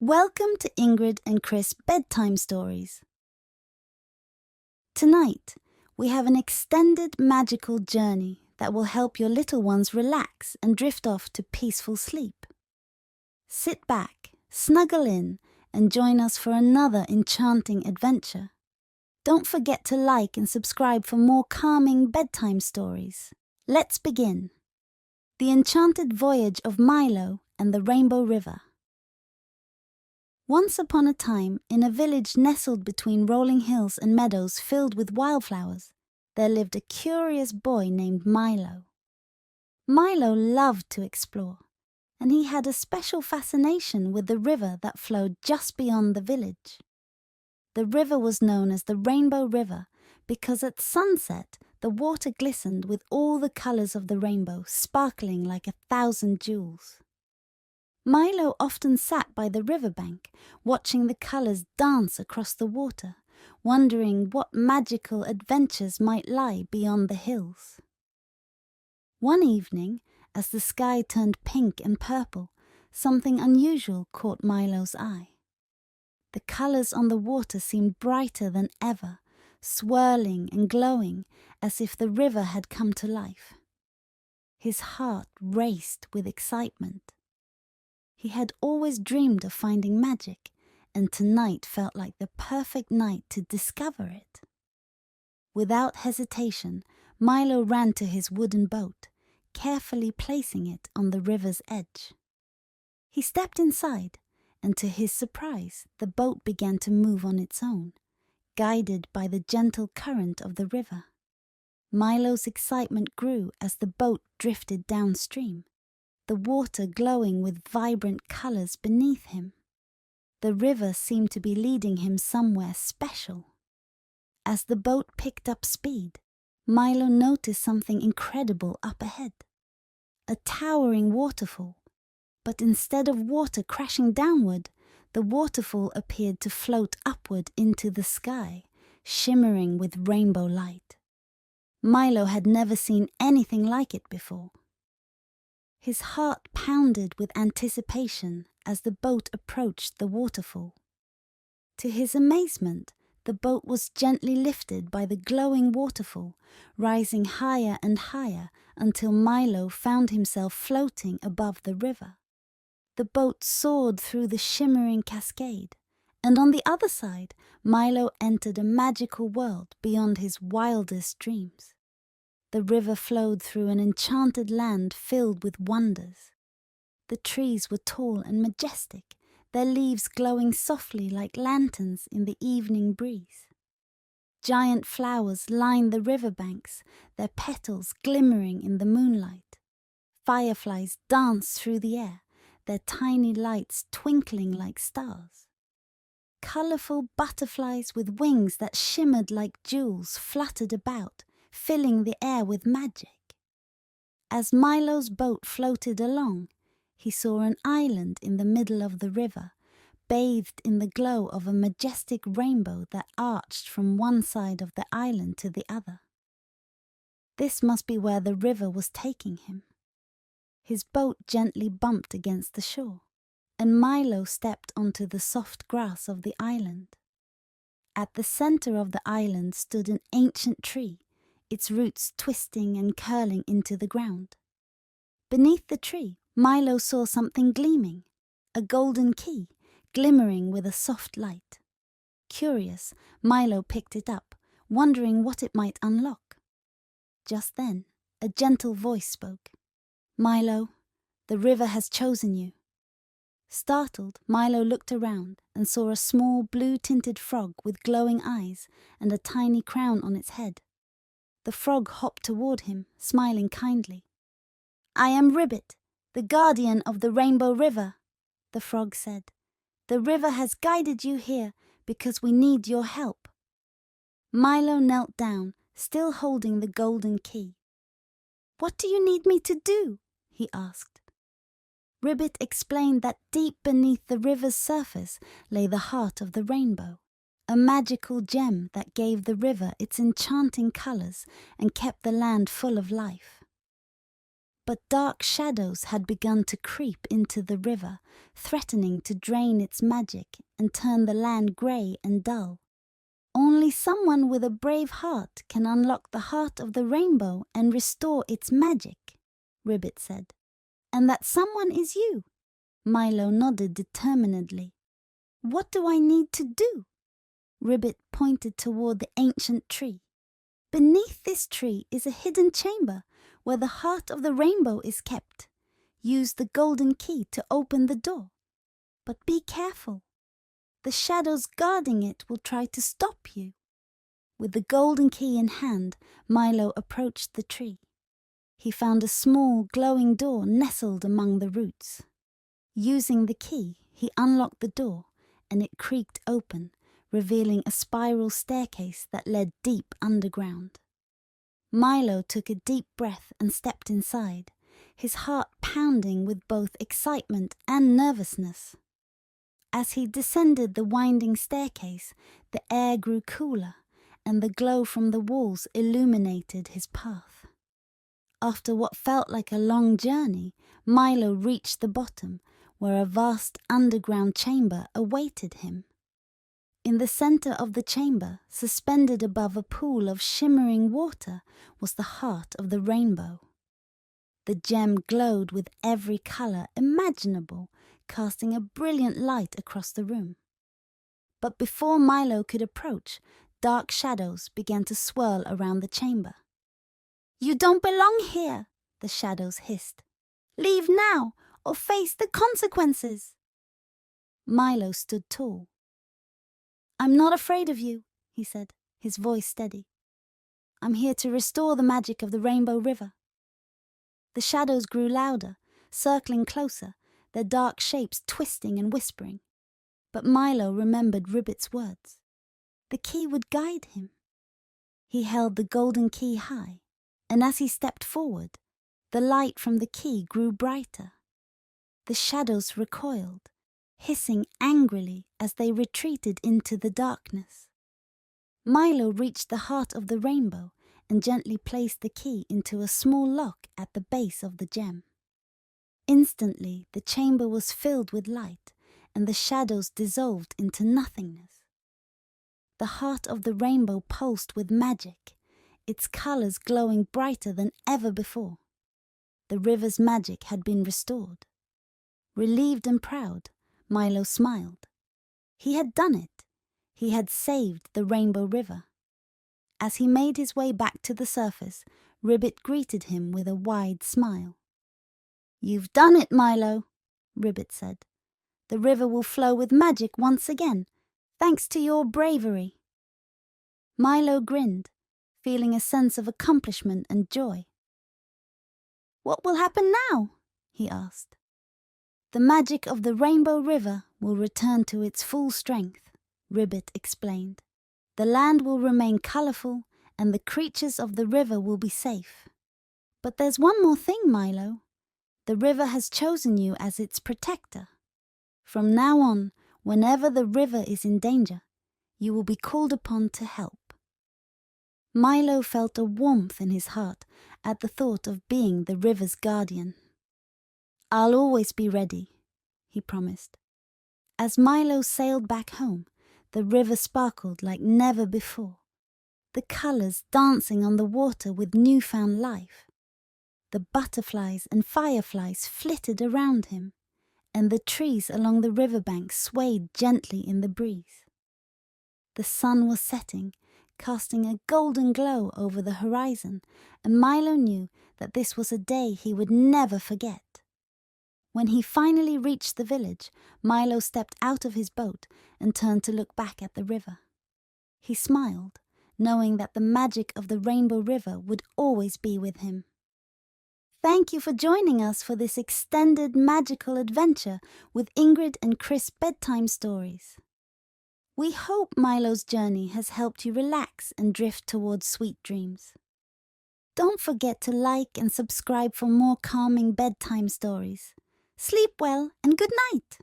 Welcome to Ingrid and Chris Bedtime Stories. Tonight, we have an extended magical journey that will help your little ones relax and drift off to peaceful sleep. Sit back, snuggle in, and join us for another enchanting adventure. Don't forget to like and subscribe for more calming bedtime stories. Let's begin. The Enchanted Voyage of Milo and the Rainbow River. Once upon a time, in a village nestled between rolling hills and meadows filled with wildflowers, there lived a curious boy named Milo. Milo loved to explore, and he had a special fascination with the river that flowed just beyond the village. The river was known as the Rainbow River because at sunset the water glistened with all the colors of the rainbow sparkling like 1,000 jewels. Milo often sat by the riverbank, watching the colors dance across the water, wondering what magical adventures might lie beyond the hills. One evening, as the sky turned pink and purple, something unusual caught Milo's eye. The colors on the water seemed brighter than ever, swirling and glowing as if the river had come to life. His heart raced with excitement. He had always dreamed of finding magic, and tonight felt like the perfect night to discover it. Without hesitation, Milo ran to his wooden boat, carefully placing it on the river's edge. He stepped inside, and to his surprise, the boat began to move on its own, guided by the gentle current of the river. Milo's excitement grew as the boat drifted downstream, the water glowing with vibrant colors beneath him. The river seemed to be leading him somewhere special. As the boat picked up speed, Milo noticed something incredible up ahead. A towering waterfall, but instead of water crashing downward, the waterfall appeared to float upward into the sky, shimmering with rainbow light. Milo had never seen anything like it before. His heart pounded with anticipation as the boat approached the waterfall. To his amazement, the boat was gently lifted by the glowing waterfall, rising higher and higher until Milo found himself floating above the river. The boat soared through the shimmering cascade, and on the other side, Milo entered a magical world beyond his wildest dreams. The river flowed through an enchanted land filled with wonders. The trees were tall and majestic, their leaves glowing softly like lanterns in the evening breeze. Giant flowers lined the riverbanks, their petals glimmering in the moonlight. Fireflies danced through the air, their tiny lights twinkling like stars. Colorful butterflies with wings that shimmered like jewels fluttered about, filling the air with magic. As Milo's boat floated along, he saw an island in the middle of the river, bathed in the glow of a majestic rainbow that arched from one side of the island to the other. This must be where the river was taking him. His boat gently bumped against the shore, and Milo stepped onto the soft grass of the island. At the center of the island stood an ancient tree, its roots twisting and curling into the ground. Beneath the tree, Milo saw something gleaming, a golden key, glimmering with a soft light. Curious, Milo picked it up, wondering what it might unlock. Just then, a gentle voice spoke. "Milo, the river has chosen you." Startled, Milo looked around and saw a small blue-tinted frog with glowing eyes and a tiny crown on its head. The frog hopped toward him, smiling kindly. "I am Ribbit, the guardian of the Rainbow River," the frog said. "The river has guided you here because we need your help." Milo knelt down, still holding the golden key. "What do you need me to do?" he asked. Ribbit explained that deep beneath the river's surface lay the heart of the rainbow, a magical gem that gave the river its enchanting colors and kept the land full of life. But dark shadows had begun to creep into the river, threatening to drain its magic and turn the land grey and dull. Only someone with a brave heart can unlock the heart of the rainbow and restore its magic, Ribbit said. And that someone is you. Milo nodded determinedly. What do I need to do? Ribbit pointed toward the ancient tree. Beneath this tree is a hidden chamber where the heart of the rainbow is kept. Use the golden key to open the door. But be careful. The shadows guarding it will try to stop you. With the golden key in hand, Milo approached the tree. He found a small, glowing door nestled among the roots. Using the key, he unlocked the door, and it creaked open, revealing a spiral staircase that led deep underground. Milo took a deep breath and stepped inside, his heart pounding with both excitement and nervousness. As he descended the winding staircase, the air grew cooler, and the glow from the walls illuminated his path. After what felt like a long journey, Milo reached the bottom, where a vast underground chamber awaited him. In the center of the chamber, suspended above a pool of shimmering water, was the heart of the rainbow. The gem glowed with every color imaginable, casting a brilliant light across the room. But before Milo could approach, dark shadows began to swirl around the chamber. "You don't belong here," the shadows hissed. "Leave now, or face the consequences." Milo stood tall. "I'm not afraid of you," he said, his voice steady. "I'm here to restore the magic of the Rainbow River." The shadows grew louder, circling closer, their dark shapes twisting and whispering. But Milo remembered Ribbit's words. The key would guide him. He held the golden key high, and as he stepped forward, the light from the key grew brighter. The shadows recoiled, hissing angrily as they retreated into the darkness. Milo reached the heart of the rainbow and gently placed the key into a small lock at the base of the gem. Instantly, the chamber was filled with light, and the shadows dissolved into nothingness. The heart of the rainbow pulsed with magic, its colors glowing brighter than ever before. The river's magic had been restored. Relieved and proud, Milo smiled. He had done it. He had saved the Rainbow River. As he made his way back to the surface, Ribbit greeted him with a wide smile. "You've done it, Milo," Ribbit said. "The river will flow with magic once again, thanks to your bravery." Milo grinned, feeling a sense of accomplishment and joy. "What will happen now?" he asked. "The magic of the Rainbow River will return to its full strength," Ribbit explained. "The land will remain colorful, and the creatures of the river will be safe. But there's one more thing, Milo. The river has chosen you as its protector. From now on, whenever the river is in danger, you will be called upon to help." Milo felt a warmth in his heart at the thought of being the river's guardian. "I'll always be ready," he promised. As Milo sailed back home, the river sparkled like never before, the colors dancing on the water with newfound life. The butterflies and fireflies flitted around him, and the trees along the riverbank swayed gently in the breeze. The sun was setting, casting a golden glow over the horizon, and Milo knew that this was a day he would never forget. When he finally reached the village, Milo stepped out of his boat and turned to look back at the river. He smiled, knowing that the magic of the Rainbow River would always be with him. Thank you for joining us for this extended magical adventure with Ingrid and Chris Bedtime Stories. We hope Milo's journey has helped you relax and drift towards sweet dreams. Don't forget to like and subscribe for more calming bedtime stories. Sleep well and good night.